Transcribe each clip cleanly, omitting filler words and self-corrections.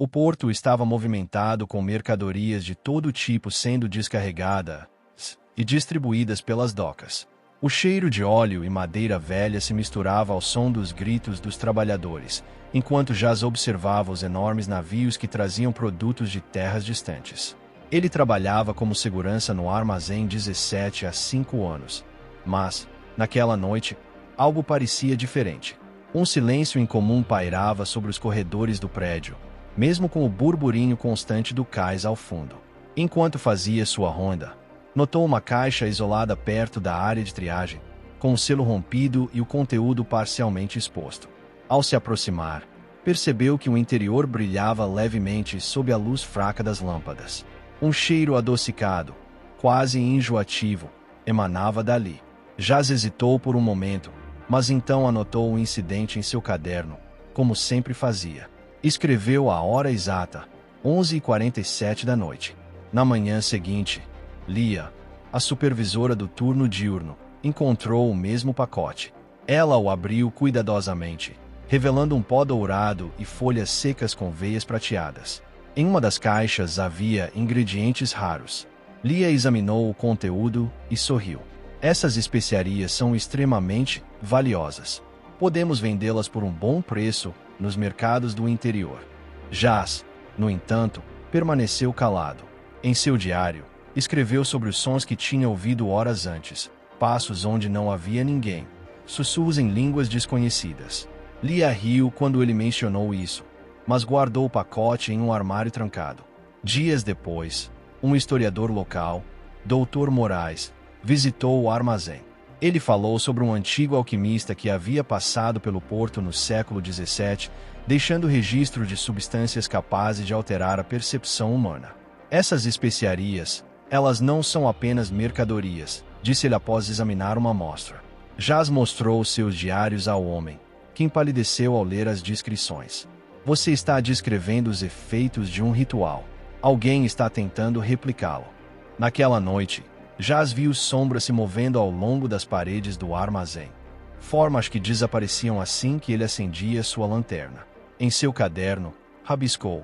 O porto estava movimentado com mercadorias de todo tipo sendo descarregadas e distribuídas pelas docas. O cheiro de óleo e madeira velha se misturava ao som dos gritos dos trabalhadores, enquanto Jas observava os enormes navios que traziam produtos de terras distantes. Ele trabalhava como segurança no armazém 17 há 5 anos. Mas, naquela noite, algo parecia diferente. Um silêncio incomum pairava sobre os corredores do prédio, mesmo com o burburinho constante do cais ao fundo. Enquanto fazia sua ronda, notou uma caixa isolada perto da área de triagem, com o selo rompido e o conteúdo parcialmente exposto. Ao se aproximar, percebeu que o interior brilhava levemente sob a luz fraca das lâmpadas. Um cheiro adocicado, quase enjoativo, emanava dali. Jas hesitou por um momento, mas então anotou o incidente em seu caderno, como sempre fazia. Escreveu a hora exata, 11h47 da noite. Na manhã seguinte, Lia, a supervisora do turno diurno, encontrou o mesmo pacote. Ela o abriu cuidadosamente, revelando um pó dourado e folhas secas com veias prateadas. Em uma das caixas havia ingredientes raros. Lia examinou o conteúdo e sorriu. Essas especiarias são extremamente valiosas. Podemos vendê-las por um bom preço nos mercados do interior. Jas, no entanto, permaneceu calado. Em seu diário, escreveu sobre os sons que tinha ouvido horas antes, passos onde não havia ninguém, sussurros em línguas desconhecidas. Lia riu quando ele mencionou isso, mas guardou o pacote em um armário trancado. Dias depois, um historiador local, Dr. Moraes, visitou o armazém. Ele falou sobre um antigo alquimista que havia passado pelo porto no século XVII, deixando registro de substâncias capazes de alterar a percepção humana. Essas especiarias, elas não são apenas mercadorias, disse ele após examinar uma amostra. Jas mostrou seus diários ao homem, que empalideceu ao ler as descrições. Você está descrevendo os efeitos de um ritual. Alguém está tentando replicá-lo. Naquela noite, Jas viu sombras se movendo ao longo das paredes do armazém. Formas que desapareciam assim que ele acendia sua lanterna. Em seu caderno, rabiscou: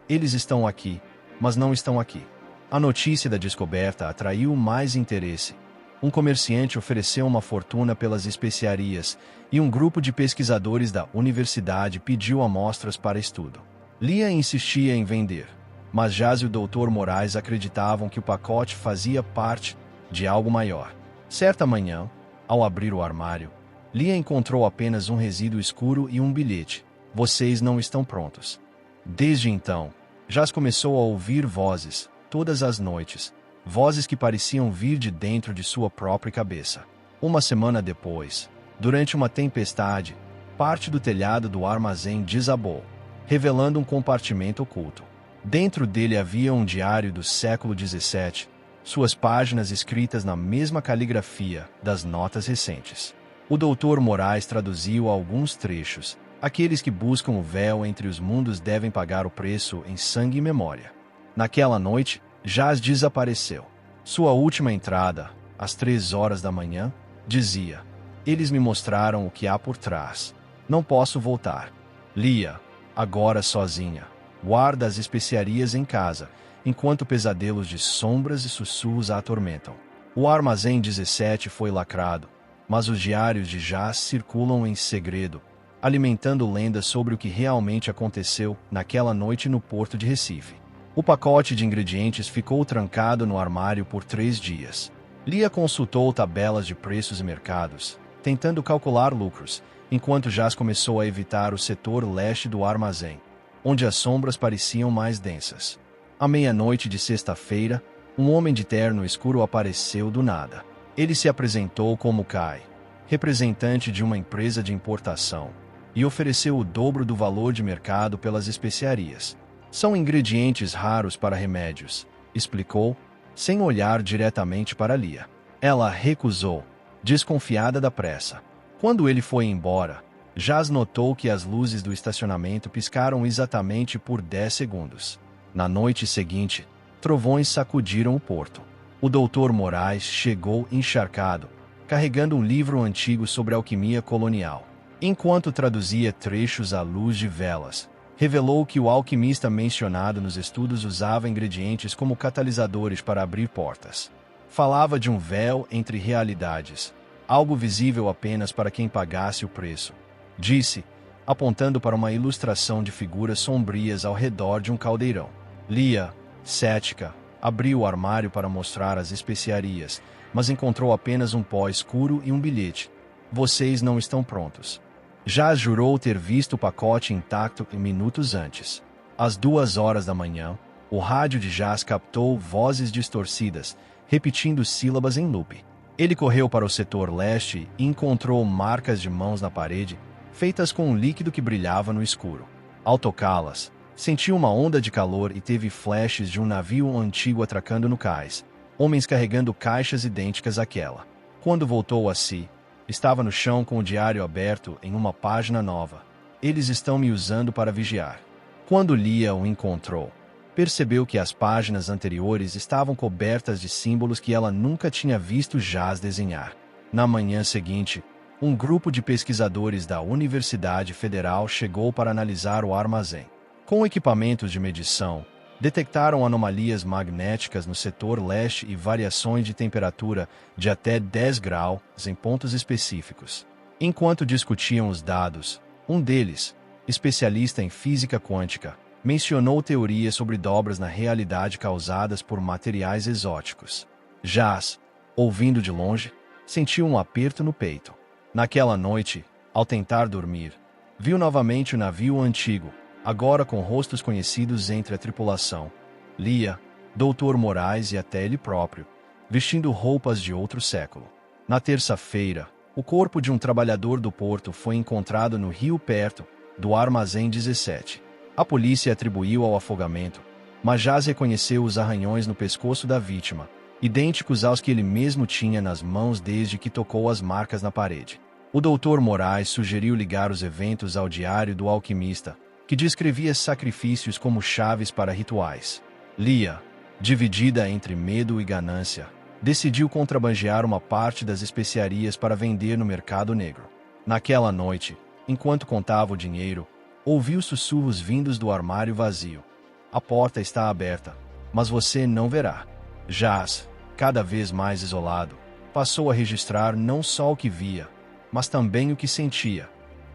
eles estão aqui, mas não estão aqui. A notícia da descoberta atraiu mais interesse. Um comerciante ofereceu uma fortuna pelas especiarias e um grupo de pesquisadores da universidade pediu amostras para estudo. Lia insistia em vender, mas Jas e o Dr. Moraes acreditavam que o pacote fazia parte de algo maior. Certa manhã, ao abrir o armário, Lia encontrou apenas um resíduo escuro e um bilhete: vocês não estão prontos. Desde então, Jas começou a ouvir vozes, todas as noites, vozes que pareciam vir de dentro de sua própria cabeça. Uma semana depois, durante uma tempestade, parte do telhado do armazém desabou, revelando um compartimento oculto. Dentro dele havia um diário do século XVII, suas páginas escritas na mesma caligrafia das notas recentes. O Dr. Moraes traduziu alguns trechos. Aqueles que buscam o véu entre os mundos devem pagar o preço em sangue e memória. Naquela noite, Jas desapareceu. Sua última entrada, às 3 horas da manhã, dizia: eles me mostraram o que há por trás. Não posso voltar. Lia, agora sozinha, guarda as especiarias em casa, enquanto pesadelos de sombras e sussurros a atormentam. O armazém 17 foi lacrado, mas os diários de Jas circulam em segredo, alimentando lendas sobre o que realmente aconteceu naquela noite no porto de Recife. O pacote de ingredientes ficou trancado no armário por 3 dias. Lia consultou tabelas de preços e mercados, tentando calcular lucros, enquanto Jas começou a evitar o setor leste do armazém, onde as sombras pareciam mais densas. À meia-noite de sexta-feira, um homem de terno escuro apareceu do nada. Ele se apresentou como Kai, representante de uma empresa de importação, e ofereceu o dobro do valor de mercado pelas especiarias. São ingredientes raros para remédios, explicou, sem olhar diretamente para Lia. Ela recusou, desconfiada da pressa. Quando ele foi embora, Jas notou que as luzes do estacionamento piscaram exatamente por 10 segundos. Na noite seguinte, trovões sacudiram o porto. O Dr. Moraes chegou encharcado, carregando um livro antigo sobre alquimia colonial. Enquanto traduzia trechos à luz de velas, revelou que o alquimista mencionado nos estudos usava ingredientes como catalisadores para abrir portas. Falava de um véu entre realidades, algo visível apenas para quem pagasse o preço. Disse, apontando para uma ilustração de figuras sombrias ao redor de um caldeirão. Lia, cética, abriu o armário para mostrar as especiarias, mas encontrou apenas um pó escuro e um bilhete. Vocês não estão prontos. Jas jurou ter visto o pacote intacto minutos antes. Às 2 horas da manhã, o rádio de Jas captou vozes distorcidas, repetindo sílabas em loop. Ele correu para o setor leste e encontrou marcas de mãos na parede, feitas com um líquido que brilhava no escuro. Ao tocá-las, sentiu uma onda de calor e teve flashes de um navio antigo atracando no cais, homens carregando caixas idênticas àquela. Quando voltou a si, estava no chão com o diário aberto em uma página nova. Eles estão me usando para vigiar. Quando Lia o encontrou, percebeu que as páginas anteriores estavam cobertas de símbolos que ela nunca tinha visto Jas desenhar. Na manhã seguinte, um grupo de pesquisadores da Universidade Federal chegou para analisar o armazém. Com equipamentos de medição, detectaram anomalias magnéticas no setor leste e variações de temperatura de até 10 graus em pontos específicos. Enquanto discutiam os dados, um deles, especialista em física quântica, mencionou teorias sobre dobras na realidade causadas por materiais exóticos. Jas, ouvindo de longe, sentiu um aperto no peito. Naquela noite, ao tentar dormir, viu novamente o navio antigo, agora com rostos conhecidos entre a tripulação. Lia, Dr. Moraes e até ele próprio, vestindo roupas de outro século. Na terça-feira, o corpo de um trabalhador do porto foi encontrado no rio perto do Armazém 17. A polícia atribuiu ao afogamento, mas Jas reconheceu os arranhões no pescoço da vítima, idênticos aos que ele mesmo tinha nas mãos desde que tocou as marcas na parede. O Dr. Moraes sugeriu ligar os eventos ao Diário do Alquimista, que descrevia sacrifícios como chaves para rituais. Lia, dividida entre medo e ganância, decidiu contrabandear uma parte das especiarias para vender no mercado negro. Naquela noite, enquanto contava o dinheiro, ouviu sussurros vindos do armário vazio. A porta está aberta, mas você não verá. Jas, cada vez mais isolado, passou a registrar não só o que via, mas também o que sentia.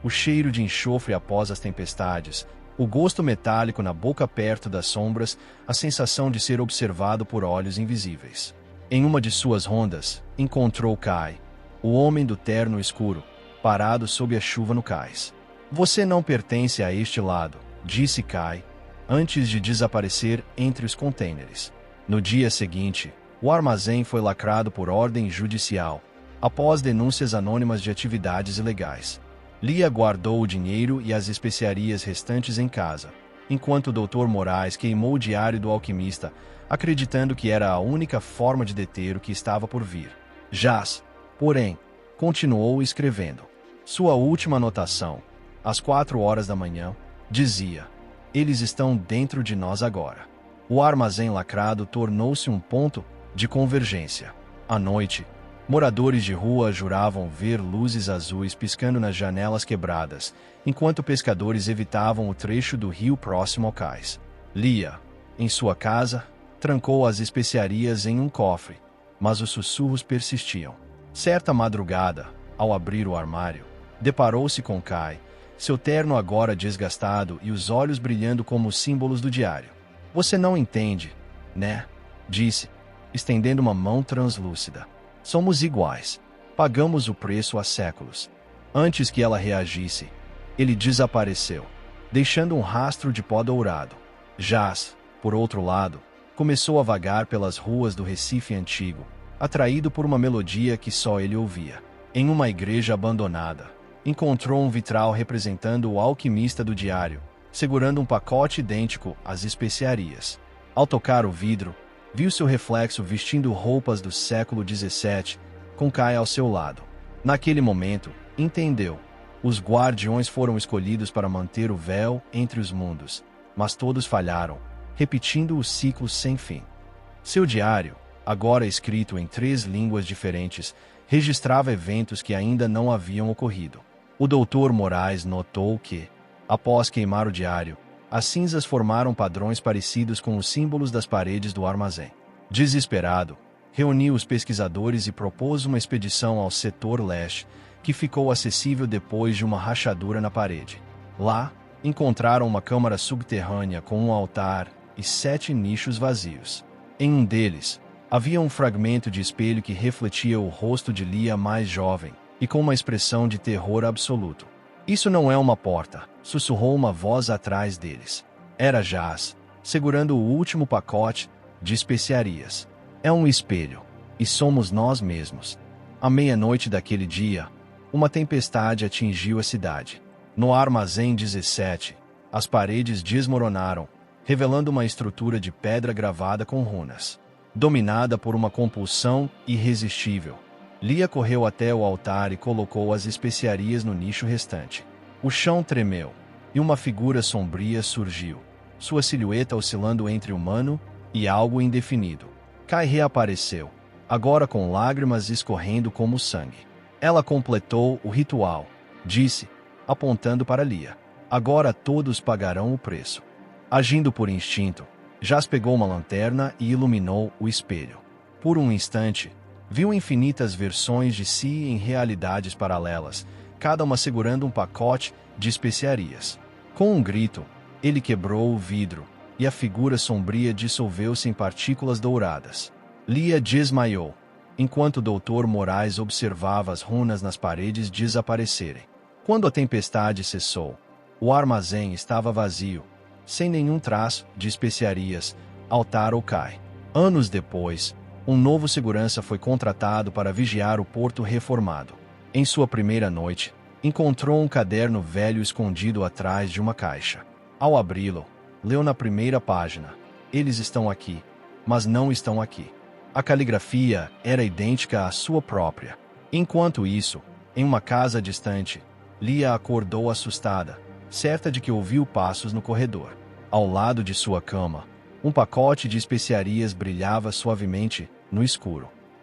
O cheiro de enxofre após as tempestades, o gosto metálico na boca perto das sombras, a sensação de ser observado por olhos invisíveis. Em uma de suas rondas, encontrou Kai, o homem do terno escuro, parado sob a chuva no cais. Você não pertence a este lado, disse Kai, antes de desaparecer entre os contêineres. No dia seguinte, o armazém foi lacrado por ordem judicial, após denúncias anônimas de atividades ilegais. Lia guardou o dinheiro e as especiarias restantes em casa, enquanto o Dr. Moraes queimou o diário do alquimista, acreditando que era a única forma de deter o que estava por vir. Jas, porém, continuou escrevendo. Sua última anotação, às 4 horas da manhã, dizia: eles estão dentro de nós agora. O armazém lacrado tornou-se um ponto de convergência. À noite, moradores de rua juravam ver luzes azuis piscando nas janelas quebradas, enquanto pescadores evitavam o trecho do rio próximo ao cais. Lia, em sua casa, trancou as especiarias em um cofre, mas os sussurros persistiam. Certa madrugada, ao abrir o armário, deparou-se com Kai, seu terno agora desgastado e os olhos brilhando como símbolos do diário. Você não entende, né? Disse, estendendo uma mão translúcida. Somos iguais. Pagamos o preço há séculos. Antes que ela reagisse, ele desapareceu, deixando um rastro de pó dourado. Jas, por outro lado, começou a vagar pelas ruas do Recife antigo, atraído por uma melodia que só ele ouvia. Em uma igreja abandonada, encontrou um vitral representando o alquimista do diário, segurando um pacote idêntico às especiarias. Ao tocar o vidro, viu seu reflexo vestindo roupas do século XVII, com Kai ao seu lado. Naquele momento, entendeu. Os guardiões foram escolhidos para manter o véu entre os mundos, mas todos falharam, repetindo o ciclo sem fim. Seu diário, agora escrito em 3 línguas diferentes, registrava eventos que ainda não haviam ocorrido. O Dr. Moraes notou que, após queimar o diário, As cinzas formaram padrões parecidos com os símbolos das paredes do armazém. Desesperado, reuniu os pesquisadores e propôs uma expedição ao setor leste, que ficou acessível depois de uma rachadura na parede. Lá, encontraram uma câmara subterrânea com um altar e 7 nichos vazios. Em um deles, havia um fragmento de espelho que refletia o rosto de Lia mais jovem e com uma expressão de terror absoluto. "Isso não é uma porta", sussurrou uma voz atrás deles. Era Jaz, segurando o último pacote de especiarias. "É um espelho, e somos nós mesmos." À meia-noite daquele dia, uma tempestade atingiu a cidade. No armazém 17, as paredes desmoronaram, revelando uma estrutura de pedra gravada com runas. Dominada por uma compulsão irresistível, Lia correu até o altar e colocou as especiarias no nicho restante. O chão tremeu, e uma figura sombria surgiu, sua silhueta oscilando entre humano e algo indefinido. Kai reapareceu, agora com lágrimas escorrendo como sangue. Ela completou o ritual, disse, apontando para Lia. "Agora todos pagarão o preço." Agindo por instinto, Jaz pegou uma lanterna e iluminou o espelho. Por um instante, viu infinitas versões de si em realidades paralelas, cada uma segurando um pacote de especiarias. Com um grito, ele quebrou o vidro, e a figura sombria dissolveu-se em partículas douradas. Lia desmaiou, enquanto o Dr. Moraes observava as runas nas paredes desaparecerem. Quando a tempestade cessou, o armazém estava vazio, sem nenhum traço de especiarias, altar ou Kai. Anos depois, um novo segurança foi contratado para vigiar o porto reformado. Em sua primeira noite, encontrou um caderno velho escondido atrás de uma caixa. Ao abri-lo, leu na primeira página: "Eles estão aqui, mas não estão aqui." A caligrafia era idêntica à sua própria. Enquanto isso, em uma casa distante, Lia acordou assustada, certa de que ouviu passos no corredor. Ao lado de sua cama, um pacote de especiarias brilhava suavemente no escuro.